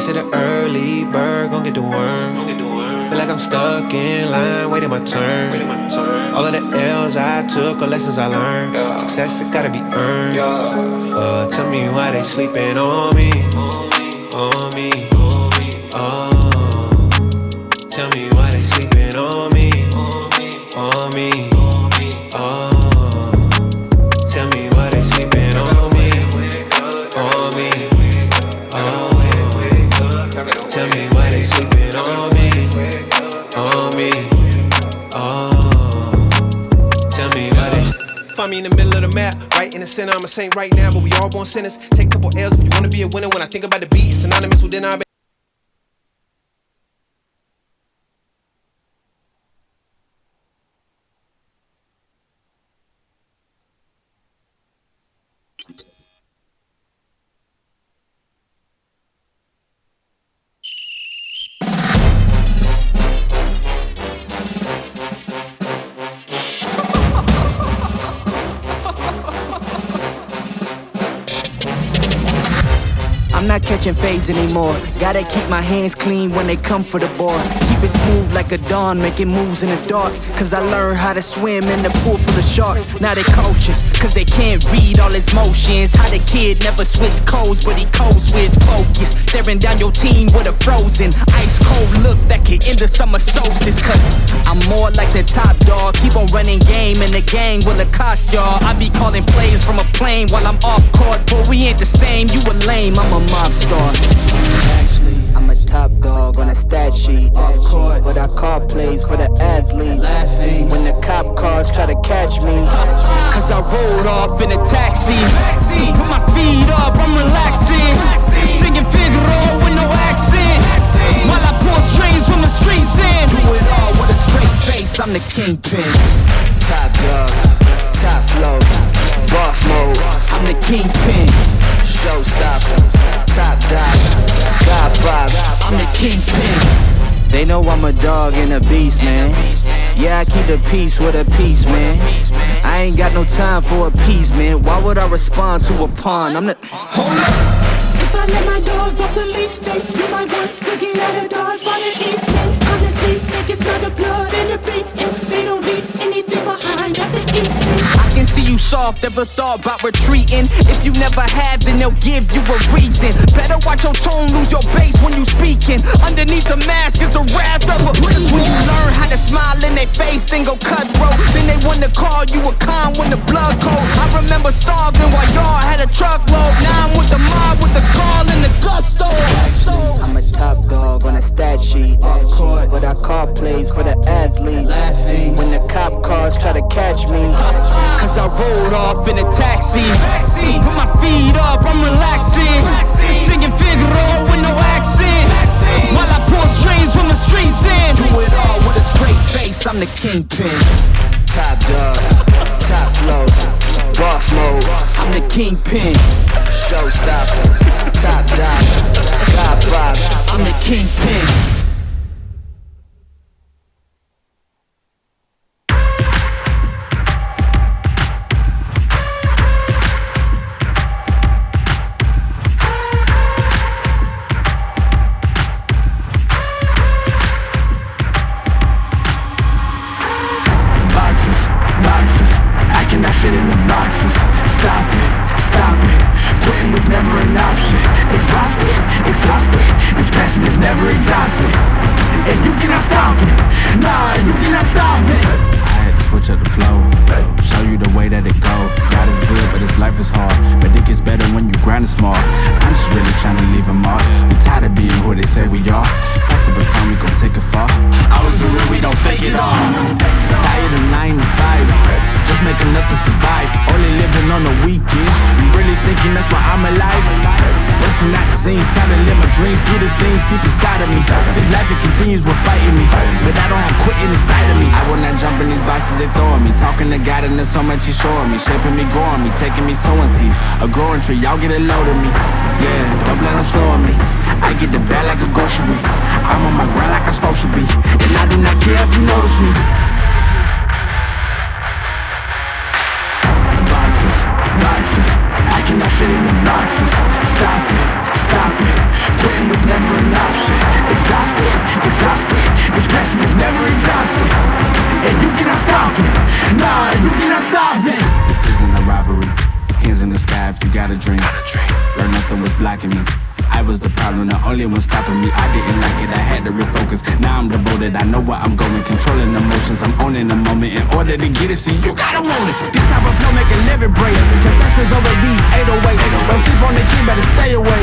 said the early bird gon' get the worm. Feel like I'm stuck in line, waiting my turn. All of the L's I took are lessons I learned. Success, it gotta be earned. Tell me why they sleeping on me. On me. Tell me why they sleeping on me. On me. Tell me why they sleeping on me. On me. Tell me why they sleeping on me. On me. Tell me why they. Find me in the middle of the map, right in the center. I'm a saint right now, but we all born sinners. Take a couple L's if you wanna be a winner. When I think about the beat, it's synonymous with dinner. I'm not catching fades anymore. Gotta keep my hands clean when they come for the ball. Keep it smooth like a dawn, making moves in the dark. Cause I learned how to swim in the pool full of sharks. Now they cautious, cause they can't read all his motions. How the kid never switch codes, but he code switch focus. Staring down your team with a frozen, ice cold look that could end the summer solstice. Cause I'm more like the top dog. Keep on running game and the gang will accost y'all. I be calling plays from a plane while I'm off court. But we ain't the same, you a lame, I'm a mob star. Actually, I'm a top dog on a stat sheet. Off court, but I call plays for the athletes. Laughing when the cop cars try to catch me. Cause I rolled off in a taxi. Put my feet up, I'm relaxing. Singing Figaro with no accent. While I pull strings from the streets in. Do it all with a straight face, I'm the kingpin. Top dog, top flow, boss mode. I'm the kingpin. Showstopper, top dog, Godfather. I'm the kingpin. They know I'm a dog and a beast, man. Yeah, I keep the peace with a peace, man. I ain't got no time for appeasement. Why would I respond to a pawn? I'm the. Hold up. If I let my dogs off the leash, then you might want to get out of Dodge while they eat me. Honestly, they can smell the blood and the beef, and they don't leave anything behind after eating. I can see you soft, ever thought about retreating. If you never have, then they'll give you a reason. Better watch your tone, lose your bass when you speaking. Underneath the mask is the wrath of a beast. When you learn how to smile in their face, then go cutthroat. Then they wanna call you a con when the blood cold. I remember starving while y'all had a truckload. Now I'm with the mob with the call and the gusto. I'm a top dog on a stat sheet. Off court, but I call plays for the athletes. Laughing when the cop cars try to catch me. Cause I rolled off in a taxi. Put my feet up, I'm relaxing. Singing Figaro with no accent. While I pull strings from the streets in. Do it all with a straight face, I'm the kingpin. Top dog, top flow, boss mode. I'm the kingpin. Showstopper, top dog, Godfather. I'm the kingpin. So much he's showing me, shaping me, growing me, taking me sowing seeds, a growing tree, y'all get a load of me. Yeah, don't let them slow me. I get the bag like a grocery. I'm on my grind like I'm supposed to be, and I do not care if you notice me. Boxes, boxes, I cannot fit in the boxes. Stop it, quitting was never exhausted. This passion is never exhausted, and you cannot stop it. Nah, you cannot stop it. This isn't a robbery. Hands in the sky if you got a dream. Learn nothing was blocking me. I was the problem, the only one stopping me. I didn't like it, I had to refocus. Now I'm devoted, I know where I'm going. Controlling emotions, I'm owning the moment. In order to get it, see, you gotta want it. This type of flow make a living break. Confessions over these 808s. Don't sleep on the key, better stay away.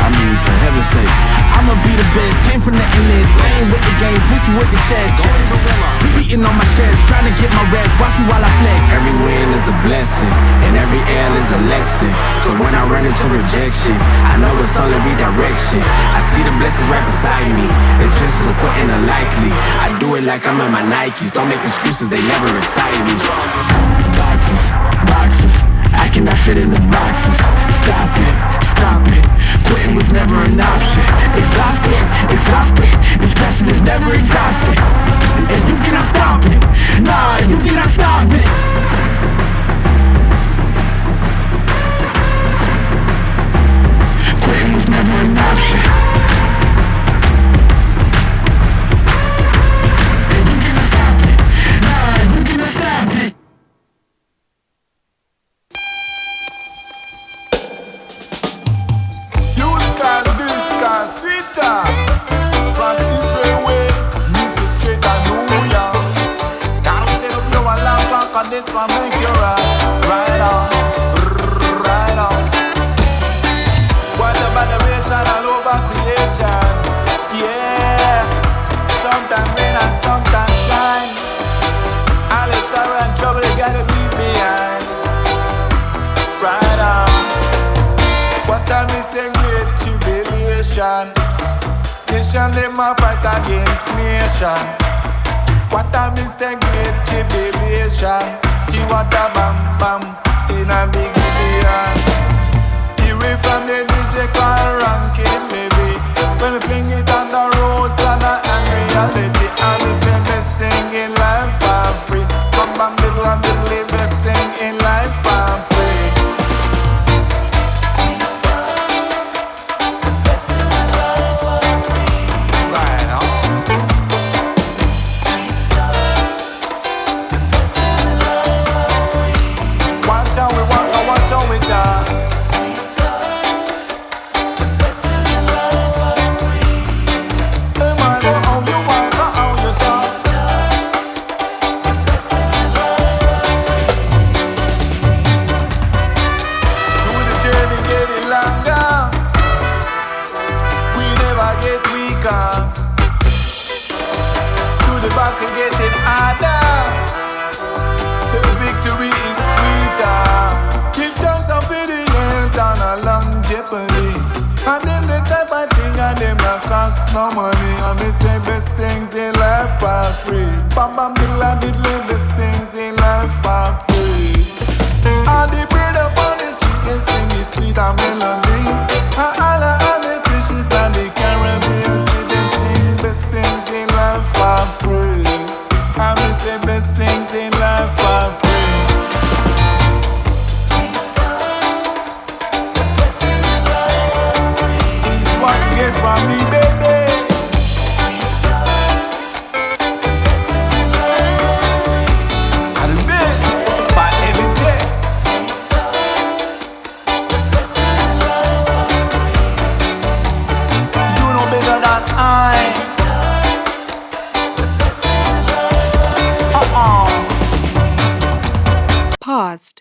I mean, for heaven's sake, I'ma be the best. Came from the endless, I ain't with the games, bitch with the chest. Beating on my chest, trying to get my rest. Watch me while I flex. Every win is a blessing, and every L is a lesson. So when I run into rejection, I know it's only redirection. I see the blessings right beside me. The chances of quitting are likely. I do it like I'm in my Nikes. Don't make excuses, they never excite me. Boxes, boxes, I cannot fit in the boxes. Stop it, stop it. Quitting was never an option. Exhausted, exhausted. This passion is never exhausted, and you cannot stop it. Nah, you cannot stop it. Quitting was never an option, and you cannot stop it. Nah, you cannot stop it. Sweeter from Israel way, Mrs. Straight and New York. Can't set up your alarm clock on this one, make you right on, right on. What about the adoration all over creation? Yeah, sometimes rain and sometimes shine. All the sorrow and trouble you gotta leave behind. Right on. What time is a great tribulation? Nation them a fight against nation. What time is a great tribulation? Chiwata bam bam in a big billion. Away from the DJ call ranking maybe. When we fling it on the roads and reality, I'm the best thing in life for free. Come and middle and the best thing in life for free. No money, I may say best things in life for free. Bam bam diddle diddle, best things in life for free. All the bread up on the chicken sing it sweet and melody. All the fishes and the Caribbean see them sing best things in life for free. I may say best things in life for free. It's what you get from me, baby. Paused.